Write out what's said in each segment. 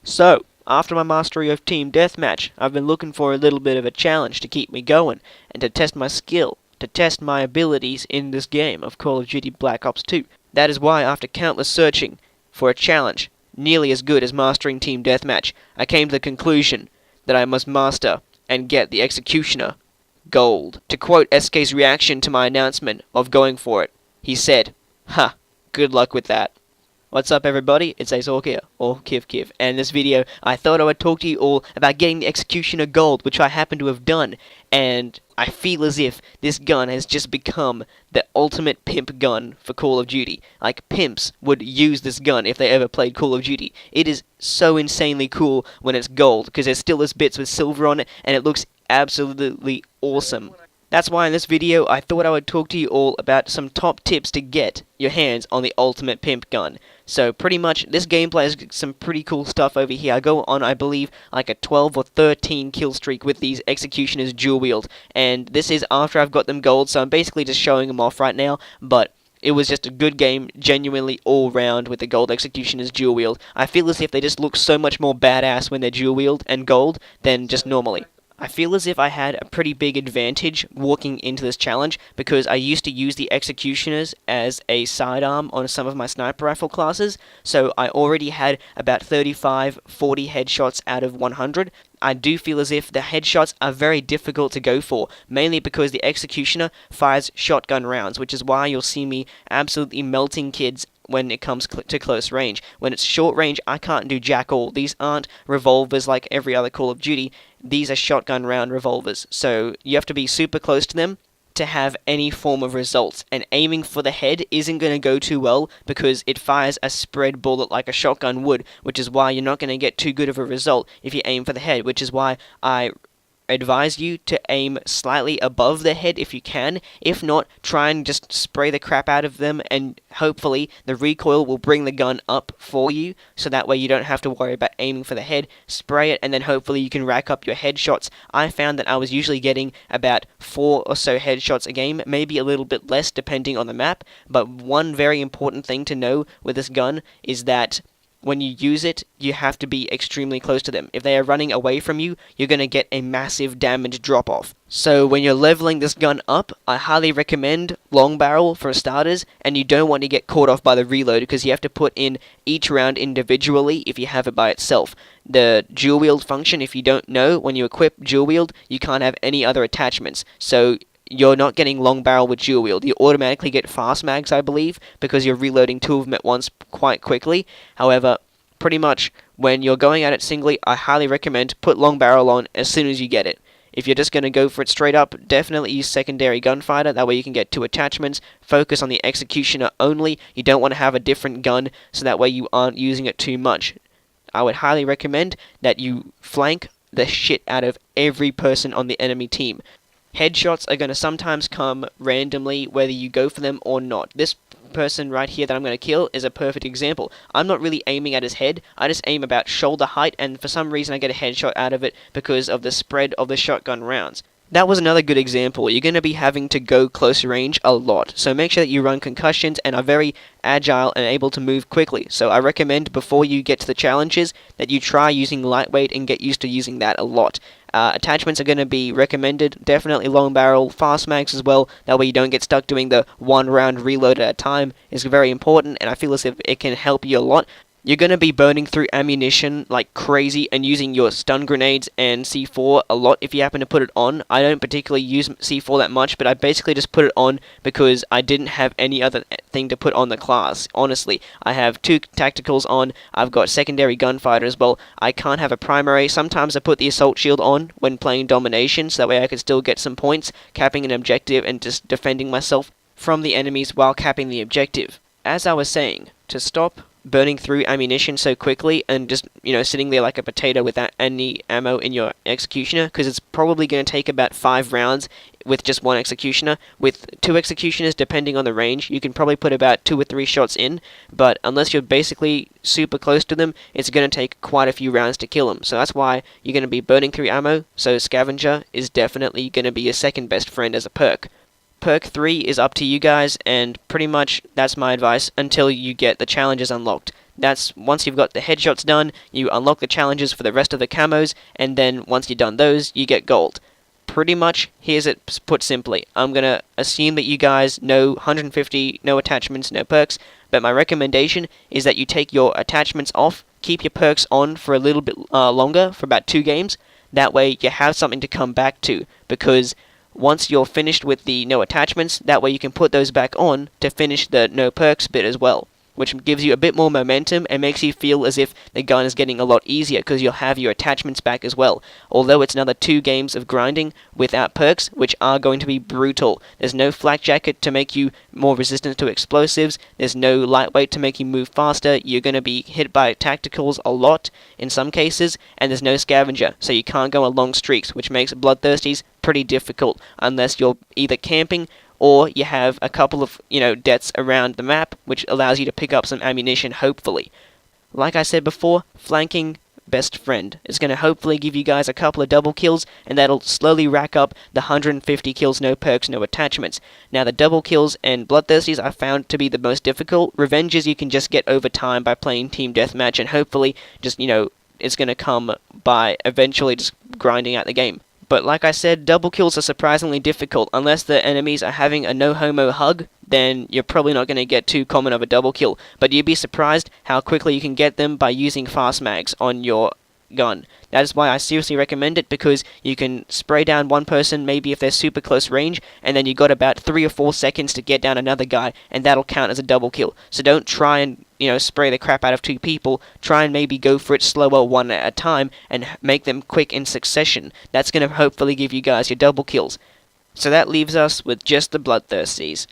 So, after my mastery of Team Deathmatch, I've been looking for a little bit of a challenge to keep me going, and to test my skill, to test my abilities in this game of Call of Duty Black Ops 2. That is why, after countless searching for a challenge nearly as good as mastering Team Deathmatch, I came to the conclusion that I must master and get the Executioner Gold. To quote SK's reaction to my announcement of going for it, he said, "Ha, good luck with that." What's up, everybody? It's Hawkie here, or Kiv, and in this video I thought I would talk to you all about getting the Executioner Gold, which I happen to have done, and I feel as if this gun has just become the ultimate pimp gun for Call of Duty. Like, pimps would use this gun if they ever played Call of Duty. It is so insanely cool when it's gold, because there's still bits with silver on it, and it looks absolutely awesome. That's why in this video I thought I would talk to you all about some top tips to get your hands on the ultimate pimp gun. So pretty much this gameplay has some pretty cool stuff over here. I go on, I believe, like a 12 or 13 kill streak with these Executioners dual wield, and this is after I've got them gold, so I'm basically just showing them off right now, but it was just a good game, genuinely all round, with the gold Executioners dual wield. I feel as if they just look so much more badass when they're dual wield and gold than just normally. I feel as if I had a pretty big advantage walking into this challenge, because I used to use the Executioners as a sidearm on some of my sniper rifle classes, so I already had about 35-40 headshots out of 100. I do feel as if the headshots are very difficult to go for, mainly because the Executioner fires shotgun rounds, which is why you'll see me absolutely melting kids when it comes to close range. When it's short range, I can't do jack all. These aren't revolvers like every other Call of Duty. These are shotgun round revolvers, so you have to be super close to them to have any form of results, and aiming for the head isn't going to go too well because it fires a spread bullet like a shotgun would, which is why you're not going to get too good of a result if you aim for the head, which is why I advise you to aim slightly above the head if you can. If not, try and just spray the crap out of them, and hopefully the recoil will bring the gun up for you, so that way you don't have to worry about aiming for the head. Spray it, and then hopefully you can rack up your headshots. I found that I was usually getting about 4 or so headshots a game, maybe a little bit less depending on the map, but one very important thing to know with this gun is that when you use it, you have to be extremely close to them. If they are running away from you, you're going to get a massive damage drop-off. So when you're leveling this gun up, I highly recommend long barrel for starters, and you don't want to get caught off by the reload, because you have to put in each round individually if you have it by itself. The dual wield function, if you don't know, when you equip dual wield, you can't have any other attachments. So you're not getting long barrel with dual wield. You automatically get fast mags, I believe, because you're reloading 2 of them at once quite quickly. However, pretty much when you're going at it singly, I highly recommend put long barrel on as soon as you get it. If you're just going to go for it straight up, definitely use secondary gunfighter. That way you can get 2 attachments. Focus on the Executioner only. You don't want to have a different gun, so that way you aren't using it too much. I would highly recommend that you flank the shit out of every person on the enemy team. Headshots are going to sometimes come randomly, whether you go for them or not. This person right here that I'm going to kill is a perfect example. I'm not really aiming at his head, I just aim about shoulder height, and for some reason I get a headshot out of it because of the spread of the shotgun rounds. That was another good example. You're going to be having to go close range a lot, so make sure that you run concussions and are very agile and able to move quickly. So I recommend before you get to the challenges that you try using lightweight and get used to using that a lot. Attachments are going to be recommended, definitely long barrel, fast mags as well, that way you don't get stuck doing the 1 round reload at a time. Is very important, and I feel as if it can help you a lot. You're going to be burning through ammunition like crazy and using your stun grenades and C4 a lot if you happen to put it on. I don't particularly use C4 that much, but I basically just put it on because I didn't have any other thing to put on the class. Honestly, I have 2 tacticals on, I've got secondary gunfighter as well. I can't have a primary. Sometimes I put the assault shield on when playing domination, so that way I can still get some points, capping an objective and just defending myself from the enemies while capping the objective. As I was saying, to stop burning through ammunition so quickly and just, sitting there like a potato without any ammo in your Executioner, because it's probably going to take about 5 rounds with just 1 Executioner. With 2 Executioners, depending on the range, you can probably put about 2 or 3 shots in, but unless you're basically super close to them, it's going to take quite a few rounds to kill them. So that's why you're going to be burning through ammo, so Scavenger is definitely going to be your second best friend as a perk. Perk 3 is up to you guys, and pretty much that's my advice until you get the challenges unlocked. That's once you've got the headshots done, you unlock the challenges for the rest of the camos, and then once you've done those, you get gold. Pretty much, here's it put simply. I'm going to assume that you guys know 150, no attachments, no perks, but my recommendation is that you take your attachments off, keep your perks on for a little bit longer, for about 2 games. That way you have something to come back to, because once you're finished with the no attachments, that way you can put those back on to finish the no perks bit as well, which gives you a bit more momentum and makes you feel as if the gun is getting a lot easier because you'll have your attachments back as well. Although it's another 2 games of grinding without perks, which are going to be brutal. There's no flak jacket to make you more resistant to explosives. There's no lightweight to make you move faster. You're going to be hit by tacticals a lot in some cases, and there's no scavenger, so you can't go on long streaks, which makes bloodthirsties pretty difficult unless you're either camping or you have a couple of, deaths around the map, which allows you to pick up some ammunition, hopefully. Like I said before, flanking best friend is going to hopefully give you guys a couple of double kills, and that'll slowly rack up the 150 kills, no perks, no attachments. Now, the double kills and bloodthirsties I found to be the most difficult. Revenges you can just get over time by playing team deathmatch, and hopefully just, it's going to come by eventually just grinding out the game. But like I said, double kills are surprisingly difficult. Unless the enemies are having a no-homo hug, then you're probably not going to get too common of a double kill. But you'd be surprised how quickly you can get them by using fast mags on your gun. That is why I seriously recommend it, because you can spray down one person maybe if they're super close range, and then you got about 3 or 4 seconds to get down another guy, and that'll count as a double kill. So don't try and spray the crap out of 2 people. Try and maybe go for it slower, one at a time, and make them quick in succession. That's going to hopefully give you guys your double kills. So that leaves us with just the bloodthirsties.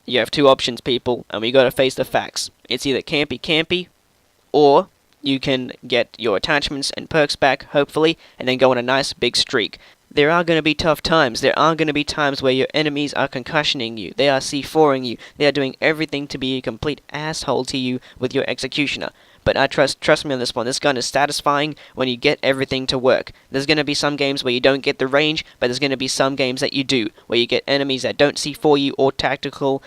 You have 2 options, people, and we gotta face the facts. It's either campy, or you can get your attachments and perks back, hopefully, and then go on a nice big streak. There are going to be tough times. There are going to be times where your enemies are concussioning you. They are C4ing you. They are doing everything to be a complete asshole to you with your executioner. But I trust me on this one. This gun is satisfying when you get everything to work. There's going to be some games where you don't get the range, but there's going to be some games that you do, where you get enemies that don't C4 you or tactical,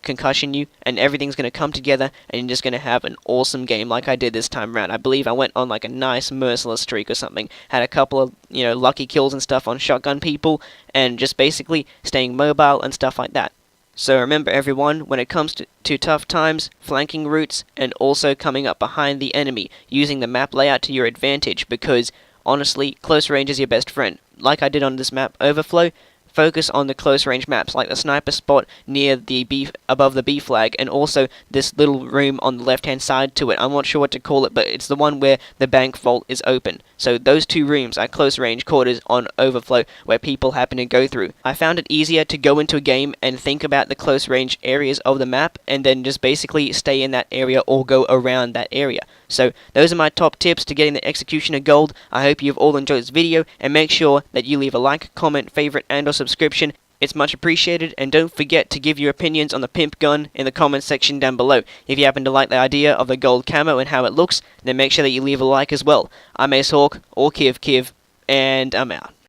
concussion you, and everything's going to come together, and you're just going to have an awesome game like I did this time around. I believe I went on like a nice merciless streak or something. Had a couple of, lucky kills and stuff on shotgun people, and just basically staying mobile and stuff like that. So remember everyone, when it comes to tough times, flanking routes, and also coming up behind the enemy, using the map layout to your advantage, because honestly, close range is your best friend. Like I did on this map, Overflow, focus on the close range maps, like the sniper spot near the B, above the B flag, and also this little room on the left hand side to it. I'm not sure what to call it, but it's the one where the bank vault is open. So those 2 rooms are close range quarters on Overflow where people happen to go through. I found it easier to go into a game and think about the close range areas of the map, and then just basically stay in that area or go around that area. So those are my top tips to getting the Executioner Gold. I hope you've all enjoyed this video, and make sure that you leave a like, comment, favorite, and or subscription. It's much appreciated, and don't forget to give your opinions on the Pimp gun in the comments section down below. If you happen to like the idea of the gold camo and how it looks, then make sure that you leave a like as well. I'm Ace Hawk, or Kiv, and I'm out.